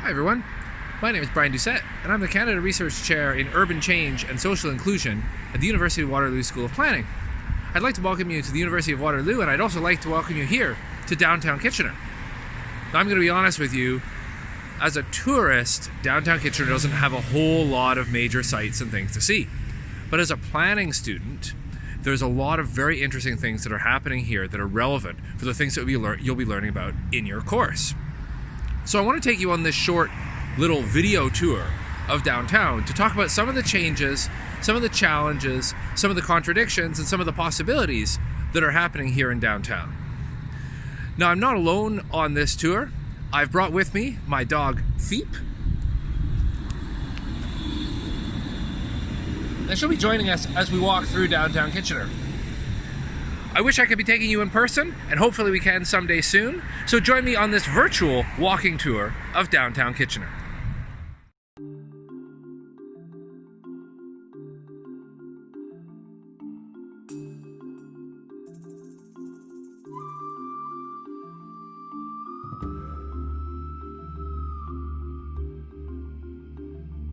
Hi everyone, my name is Brian Doucet and I'm the Canada Research Chair in Urban Change and Social Inclusion at the University of Waterloo School of Planning. I'd like to welcome you to the University of Waterloo, and I'd also like to welcome you here to downtown Kitchener. Now, I'm going to be honest with you, as a tourist, downtown Kitchener doesn't have a whole lot of major sites and things to see. But as a planning student, there's a lot of very interesting things that are happening here that are relevant for the things that you'll be learning about in your course. So I want to take you on this short little video tour of downtown to talk about some of the changes, some of the challenges, some of the contradictions, and some of the possibilities that are happening here in downtown. Now, I'm not alone on this tour. I've brought with me my dog, Feep. And she'll be joining us as we walk through downtown Kitchener. I wish I could be taking you in person, and hopefully we can someday soon. So join me on this virtual walking tour of downtown Kitchener.